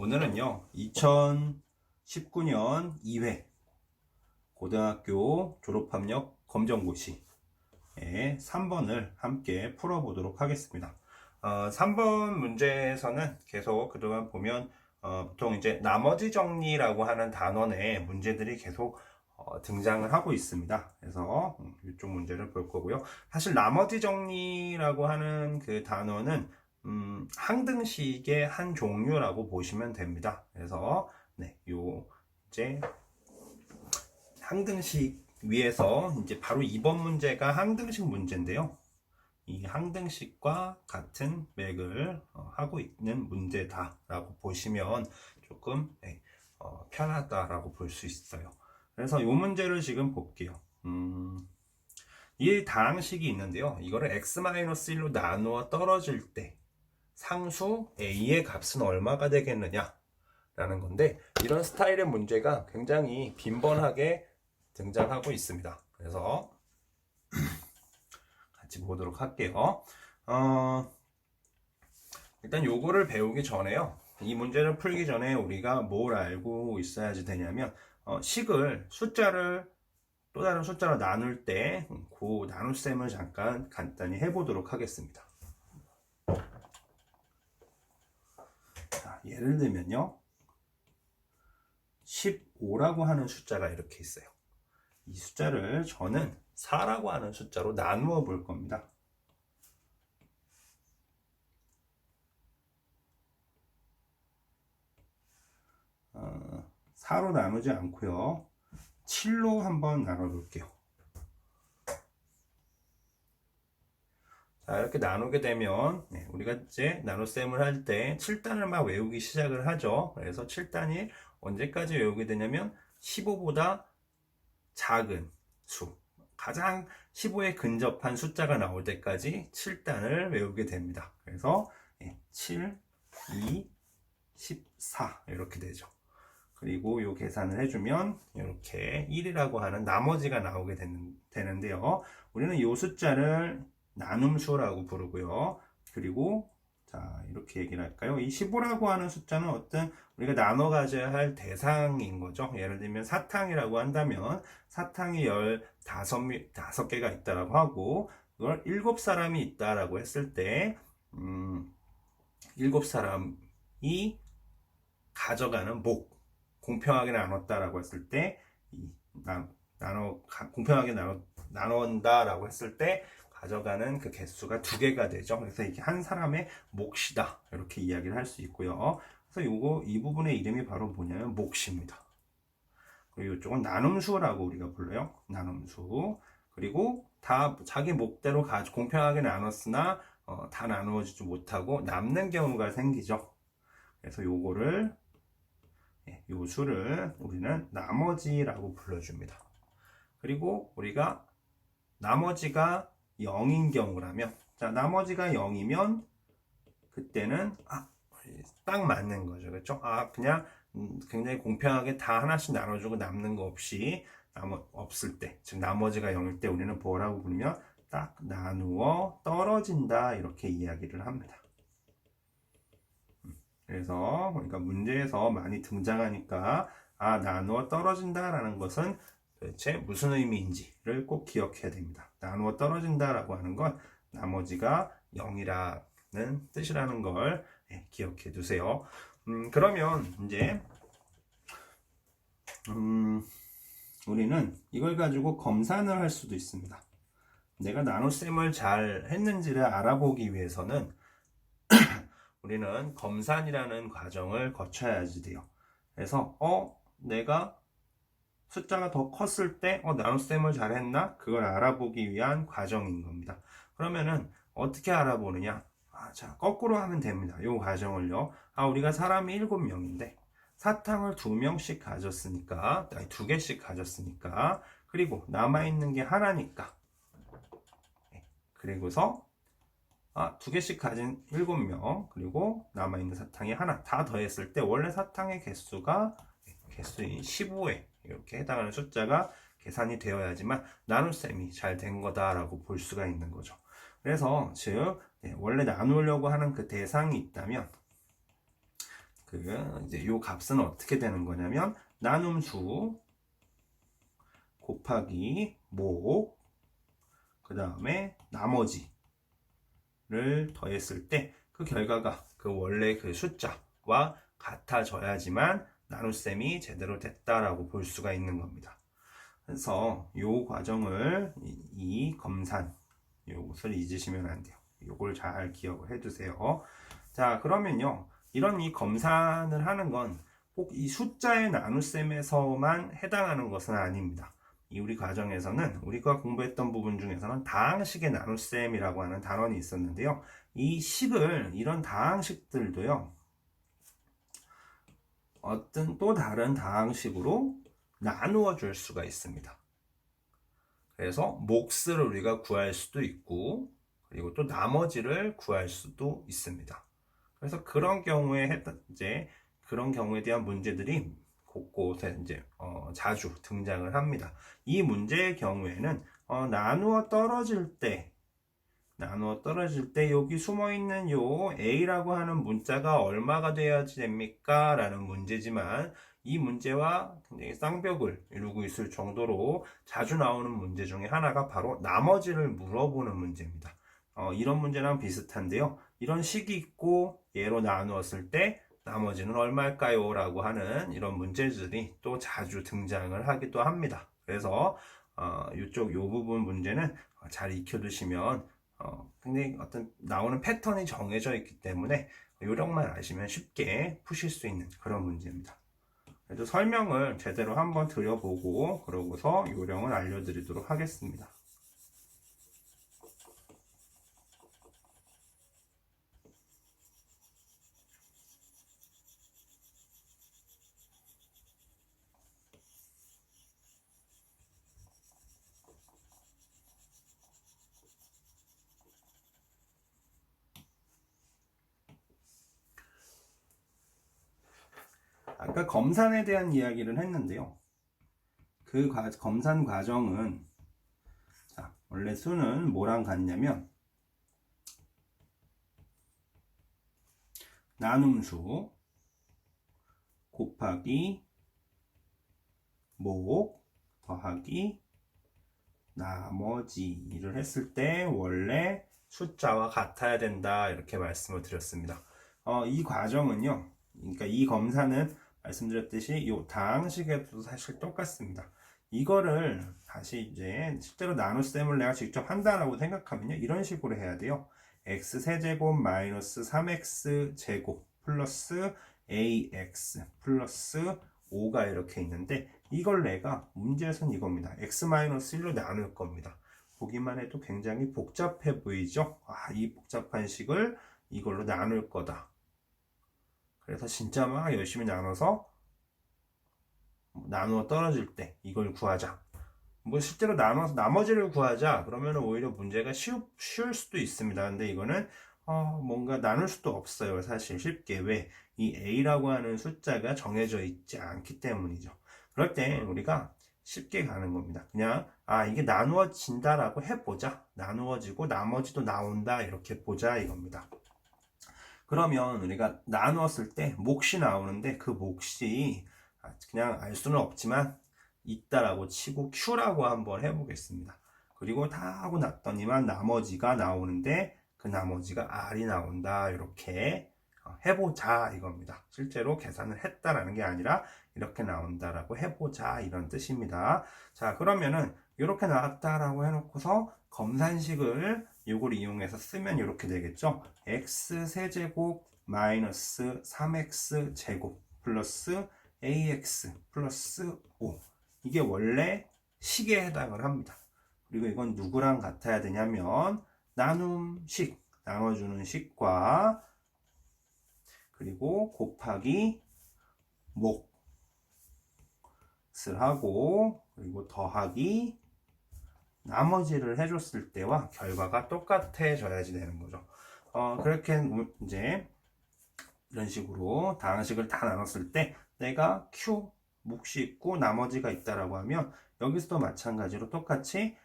오늘은요 2019년 2회 고등학교 졸업학력 검정고시의 3번을 함께 풀어보도록 하겠습니다. 3번 문제에서는 계속 그동안 보면 보통 이제 나머지 정리라고 하는 단원의 문제들이 계속 등장을 하고 있습니다. 그래서 이쪽 문제를 볼 거고요. 사실 나머지 정리라고 하는 그 단원은 항등식의 한 종류라고 보시면 됩니다. 그래서 요 이제 항등식 위에서 이제 바로 이번 문제가 항등식 문제인데요. 이 항등식과 같은 맥을 하고 있는 문제다라고 보시면 조금 편하다라고 볼 수 있어요. 그래서 이 문제를 지금 볼게요. 이 다항식이 있는데요. 이거를 x-1로 나누어 떨어질 때 상수 a의 값은 얼마가 되겠느냐 라는 건데, 이런 스타일의 문제가 굉장히 빈번하게 등장하고 있습니다. 그래서 같이 보도록 할게요. 일단 요거를 배우기 전에요, 이 문제를 풀기 전에 우리가 뭘 알고 있어야지 되냐면, 식을 숫자를 또 다른 숫자로 나눌 때 그 나눗셈을 잠깐 간단히 해보도록 하겠습니다. 자, 예를 들면요 15라고 하는 숫자가 이렇게 있어요. 이 숫자를 저는 4라고 하는 숫자로 나누어 볼 겁니다. 어, 4로 나누지 않고요 7로 한번 나눠 볼게요. 자, 이렇게 나누게 되면 우리가 이제 나눗셈을 할 때 7단을 막 외우기 시작을 하죠. 그래서 7단이 언제까지 외우게 되냐면 15보다 작은 수, 가장 15에 근접한 숫자가 나올 때까지 7단을 외우게 됩니다. 그래서 7, 2, 14 이렇게 되죠. 그리고 이 계산을 해주면 이렇게 1이라고 하는 나머지가 나오게 되는데요. 우리는 이 숫자를 나눔수라고 부르고요. 그리고 자, 이렇게 얘기를 할까요? 이 15라고 하는 숫자는 어떤 우리가 나눠 가져야 할 대상인 거죠. 예를 들면 사탕이라고 한다면 사탕이 15개가 있다라고 하고, 이걸 7사람이 있다라고 했을 때 7사람이 가져가는 목, 공평하게 나눴다라고 했을 때 공평하게 나눈다라고 했을 때 가져가는 그 개수가 2개가 되죠. 그래서 이게 한 사람의 몫이다 이렇게 이야기를 할 수 있고요. 그래서 이 부분의 이름이 바로 뭐냐면 몫입니다. 그리고 이쪽은 나눔수라고 우리가 불러요. 나눔수. 그리고 다 자기 몫대로 공평하게 나눴으나 다 나누어지지 못하고 남는 경우가 생기죠. 그래서 요거를 요 수를 우리는 나머지라고 불러줍니다. 그리고 우리가 나머지가 0인 경우라면, 자, 나머지가 0이면 그때는 딱 맞는 거죠. 그렇죠? 그냥 굉장히 공평하게 다 하나씩 나눠주고 남는 거 없이 없을 때, 즉 나머지가 0일 때 우리는 뭐라고 부르면 딱 나누어 떨어진다 이렇게 이야기를 합니다. 그래서 그러니까 문제에서 많이 등장하니까 나누어 떨어진다라는 것은 도대체 무슨 의미인지를 꼭 기억해야 됩니다. 나누어 떨어진다라고 하는 건 나머지가 0이라는 뜻이라는 걸 기억해 두세요. 그러면 이제 우리는 이걸 가지고 검산을 할 수도 있습니다. 내가 나눗셈을 잘 했는지를 알아보기 위해서는 우리는 검산이라는 과정을 거쳐야지 돼요. 그래서 내가 숫자가 더 컸을 때 나눗셈을 잘했나? 그걸 알아보기 위한 과정인 겁니다. 그러면은 어떻게 알아보느냐? 자, 거꾸로 하면 됩니다. 이 과정을요. 우리가 사람이 7명인데 사탕을 2명씩 가졌으니까, 2개씩 가졌으니까, 그리고 남아있는 게 하나니까, 그리고서 2개씩 가진 7명, 그리고 남아있는 사탕이 하나, 다 더했을 때 원래 사탕의 개수인 15에 이렇게 해당하는 숫자가 계산이 되어야지만 나눗셈이 잘 된 거다라고 볼 수가 있는 거죠. 그래서 즉 원래 나누려고 하는 그 대상이 있다면 이제 요 값은 어떻게 되는 거냐면 나눔수 곱하기 목, 그 다음에 나머지를 더했을 때 그 결과가 그 원래 그 숫자와 같아져야지만 나눗셈이 제대로 됐다라고 볼 수가 있는 겁니다. 그래서 요 과정을 이 검산 요것을 잊으시면 안 돼요. 요걸 잘 기억을 해두세요. 자, 그러면요, 이런 이 검산을 하는 건 꼭 이 숫자의 나눗셈에서만 해당하는 것은 아닙니다. 이 우리 과정에서는 우리가 공부했던 부분 중에서는 다항식의 나눗셈이라고 하는 단원이 있었는데요. 이 식을, 이런 다항식들도요, 어떤 또 다른 다항식으로 나누어 줄 수가 있습니다. 그래서 몫을 우리가 구할 수도 있고, 그리고 또 나머지를 구할 수도 있습니다. 그래서 그런 경우에 그런 경우에 대한 문제들이 곳곳에 자주 등장을 합니다. 이 문제의 경우에는 나누어 떨어질 때 여기 숨어있는 요 A라고 하는 문자가 얼마가 되어야지 됩니까? 라는 문제지만 이 문제와 굉장히 쌍벽을 이루고 있을 정도로 자주 나오는 문제 중에 하나가 바로 나머지를 물어보는 문제입니다. 이런 문제랑 비슷한데요. 이런 식이 있고 얘로 나누었을 때 나머지는 얼마일까요? 라고 하는 이런 문제들이 또 자주 등장을 하기도 합니다. 그래서 요 부분 문제는 잘 익혀두시면 굉장히 어떤 나오는 패턴이 정해져 있기 때문에 요령만 아시면 쉽게 푸실 수 있는 그런 문제입니다. 그래도 설명을 제대로 한번 드려보고 그러고서 요령을 알려드리도록 하겠습니다. 아까 검산에 대한 이야기를 했는데요. 그 검산 과정은 원래 수는 뭐랑 같냐면 나눔수 곱하기 목 더하기 나머지를 했을 때 원래 숫자와 같아야 된다 이렇게 말씀을 드렸습니다. 이 과정은요, 그러니까 이 검사는 말씀드렸듯이 이 다항식에도 사실 똑같습니다. 이거를 다시 이제 실제로 나눗셈을 내가 직접 한다라고 생각하면요, 이런 식으로 해야 돼요. x세제곱 마이너스 3x제곱 플러스 ax 플러스 5가 이렇게 있는데 이걸 내가 문제에서는 이겁니다. x-1로 나눌 겁니다. 보기만 해도 굉장히 복잡해 보이죠? 이 복잡한 식을 이걸로 나눌 거다. 그래서 진짜 막 열심히 나눠서 나누어 떨어질 때 이걸 구하자. 뭐 실제로 나눠서 나머지를 구하자. 그러면 오히려 문제가 쉬울 수도 있습니다. 근데 이거는 뭔가 나눌 수도 없어요. 사실 쉽게. 왜? 이 a라고 하는 숫자가 정해져 있지 않기 때문이죠. 그럴 때 우리가 쉽게 가는 겁니다. 그냥 이게 나누어진다라고 해보자. 나누어지고 나머지도 나온다 이렇게 보자 이겁니다. 그러면 우리가 나누었을 때 몫이 나오는데 그 몫이 그냥 알 수는 없지만 있다라고 치고 Q라고 한번 해보겠습니다. 그리고 다 하고 났더니만 나머지가 나오는데 그 나머지가 R이 나온다 이렇게 해보자 이겁니다. 실제로 계산을 했다라는 게 아니라 이렇게 나온다라고 해보자 이런 뜻입니다. 자, 그러면은 이렇게 나왔다라고 해놓고서 검산식을 이걸 이용해서 쓰면 이렇게 되겠죠. x세제곱 마이너스 3x제곱 플러스 ax 플러스 5 이게 원래 식에 해당을 합니다. 그리고 이건 누구랑 같아야 되냐면 나눔식, 나눠주는 식과 그리고 곱하기 몫을 하고 그리고 더하기 나머지를 해줬을 때와 결과가 똑같아져야지 되는 거죠. 그렇게 이제 이런 식으로 다항식을 다 나눴을 때 내가 Q 몫이 있고 나머지가 있다라고 하면 여기서도 마찬가지로 똑같이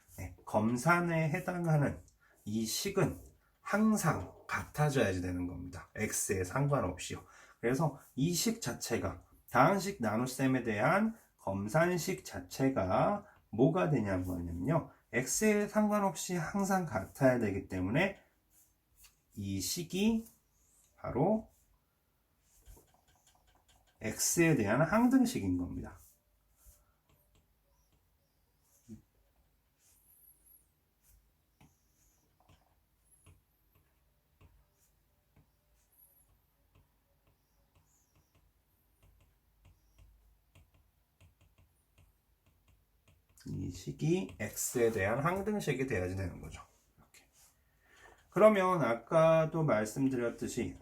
검산에 해당하는 이 식은 항상 같아져야지 되는 겁니다. x에 상관없이요. 그래서 이 식 자체가 다항식 나눗셈에 대한 검산식 자체가 뭐가 되냐면요, x에 상관없이 항상 같아야 되기 때문에 이 식이 바로 x에 대한 항등식인 겁니다. 이 식이 x에 대한 항등식이 돼야지 되는 거죠. 이렇게. 그러면 아까도 말씀드렸듯이,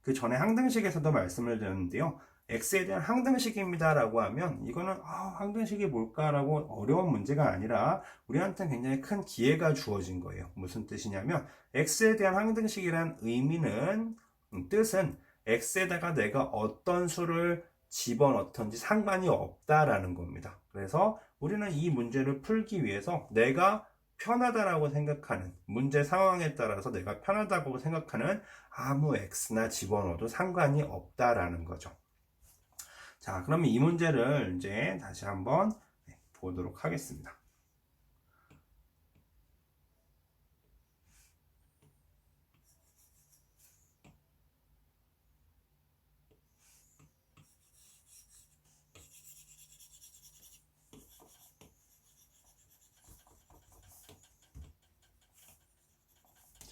그 전에 항등식에서도 말씀을 드렸는데요, x에 대한 항등식입니다 라고 하면 이거는 항등식이 뭘까라고 어려운 문제가 아니라 우리한테는 굉장히 큰 기회가 주어진 거예요. 무슨 뜻이냐면 x에 대한 항등식이란 의미는, 뜻은 x에다가 내가 어떤 수를 집어넣던지 상관이 없다라는 겁니다. 그래서 우리는 이 문제를 풀기 위해서 내가 편하다라고 생각하는, 문제 상황에 따라서 내가 편하다고 생각하는 아무 x나 집어넣어도 상관이 없다라는 거죠. 자, 그러면 이 문제를 이제 다시 한번 보도록 하겠습니다.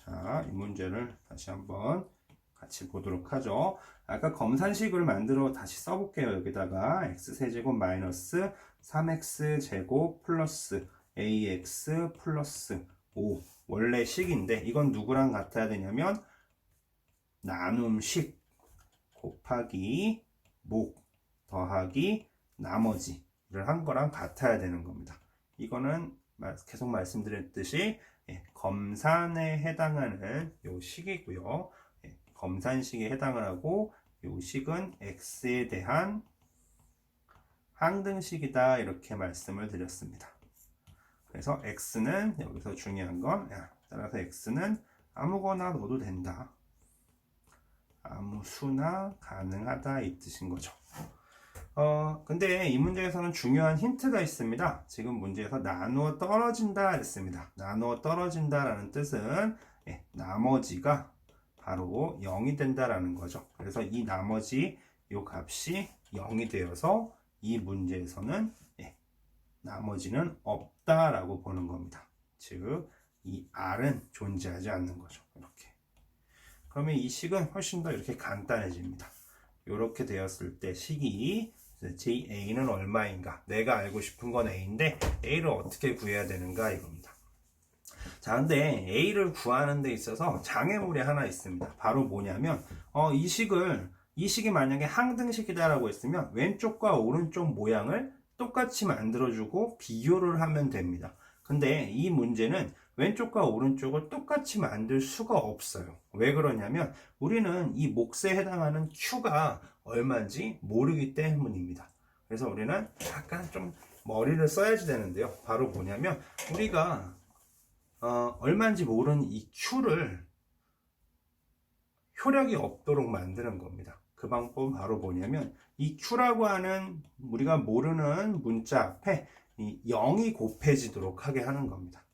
자, 이 문제를 다시 한번 같이 보도록 하죠. 아까 검산식을 만들어 다시 써볼게요. 여기다가 x세제곱 마이너스 3x제곱 플러스 ax 플러스 5 원래 식인데, 이건 누구랑 같아야 되냐면 나눔식 곱하기 목 더하기 나머지를 한 거랑 같아야 되는 겁니다. 이거는 계속 말씀드렸듯이 검산에 해당하는 요 식이고요. 검산식에 해당을 하고, 요 식은 x에 대한 항등식이다 이렇게 말씀을 드렸습니다. 그래서 x는 여기서 중요한 건, 따라서 x는 아무거나 넣어도 된다, 아무 수나 가능하다 이 뜻인 거죠. 근데 이 문제에서는 중요한 힌트가 있습니다. 지금 문제에서 나누어 떨어진다 했습니다. 나누어 떨어진다라는 뜻은 나머지가 바로 0이 된다라는 거죠. 그래서 이 나머지 요 값이 0이 되어서 이 문제에서는 나머지는 없다라고 보는 겁니다. 즉, 이 r은 존재하지 않는 거죠. 이렇게. 그러면 이 식은 훨씬 더 이렇게 간단해집니다. 이렇게 되었을 때 식이 JA는 얼마인가? 내가 알고 싶은 건 A인데 A를 어떻게 구해야 되는가 이겁니다. 자, 근데 A를 구하는 데 있어서 장애물이 하나 있습니다. 바로 뭐냐면 이 식이 만약에 항등식이다라고 했으면 왼쪽과 오른쪽 모양을 똑같이 만들어주고 비교를 하면 됩니다. 근데 이 문제는 왼쪽과 오른쪽을 똑같이 만들 수가 없어요. 왜 그러냐면 우리는 이 몫에 해당하는 Q가 얼마인지 모르기 때문입니다. 그래서 우리는 약간 좀 머리를 써야지 되는데요. 바로 뭐냐면 우리가 얼마인지 모르는 이 Q를 효력이 없도록 만드는 겁니다. 그 방법은 바로 뭐냐면 이 Q라고 하는 우리가 모르는 문자 앞에 이 0이 곱해지도록 하게 하는 겁니다.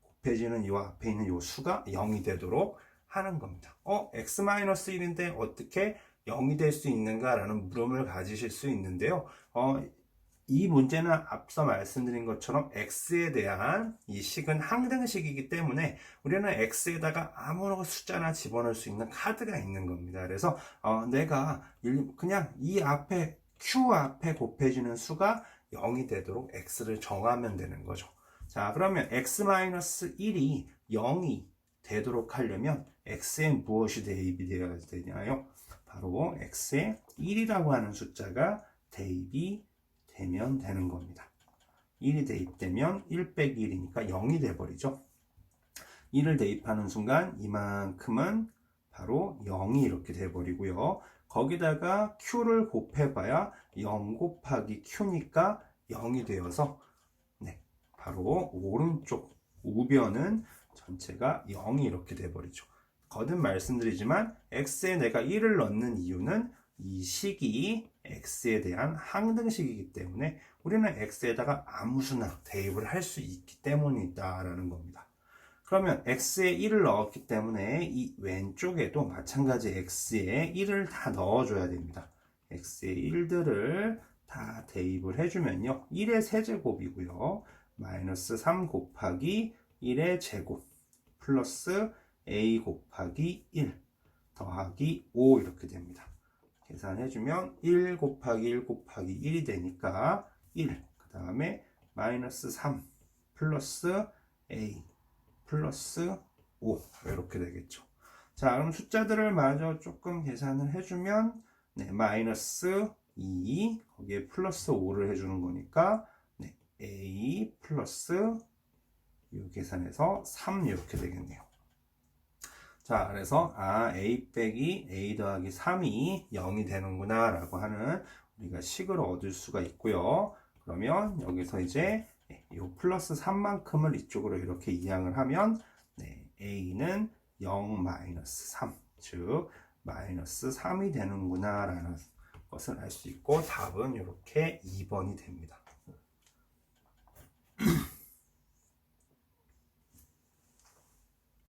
곱해지는 이 앞에 있는 이 수가 0이 되도록 하는 겁니다. x-1인데 어떻게 0이 될 수 있는가 라는 물음을 가지실 수 있는데요. 이 문제는 앞서 말씀드린 것처럼 x에 대한 이 식은 항등식이기 때문에 우리는 x에다가 아무런 숫자나 집어넣을 수 있는 카드가 있는 겁니다. 그래서 내가 그냥 이 앞에 q 앞에 곱해지는 수가 0이 되도록 x를 정하면 되는 거죠. 자, 그러면 x-1이 0이 되도록 하려면 x에 무엇이 대입이 되어야 되냐요? 바로 x에 1이라고 하는 숫자가 대입이 되면 되는 겁니다. 1이 대입되면 1 빼기 1이니까 0이 돼버리죠. 1을 대입하는 순간 이만큼은 바로 0이 이렇게 돼버리고요. 거기다가 q를 곱해봐야 0 곱하기 q니까 0이 되어서 바로 오른쪽 우변은 전체가 0이 이렇게 돼버리죠. 거듭 말씀드리지만 x에 내가 1을 넣는 이유는 이 식이 x에 대한 항등식이기 때문에 우리는 x에다가 아무 수나 대입을 할 수 있기 때문이다 라는 겁니다. 그러면 x에 1을 넣었기 때문에 이 왼쪽에도 마찬가지 x에 1을 다 넣어줘야 됩니다. x에 1들을 다 대입을 해주면요. 1의 세제곱이고요. 마이너스 3 곱하기 1의 제곱 플러스 a 곱하기 1 더하기 5 이렇게 됩니다. 계산해주면 1 곱하기 1 곱하기 1이 되니까 1, 그 다음에 마이너스 3 플러스 a 플러스 5 이렇게 되겠죠. 자, 그럼 숫자들을 마저 조금 계산을 해주면 네, 마이너스 2 거기에 플러스 5를 해주는 거니까 네, a 플러스 이 계산해서 3 이렇게 되겠네요. 자, 그래서 a 빼기 a 더하기 3이 0이 되는구나 라고 하는 우리가 식을 얻을 수가 있고요. 그러면 여기서 이제 이 플러스 3만큼을 이쪽으로 이렇게 이항을 하면 네, a는 0 마이너스 3, 즉 마이너스 3이 되는구나 라는 것을 알 수 있고 답은 이렇게 2번이 됩니다.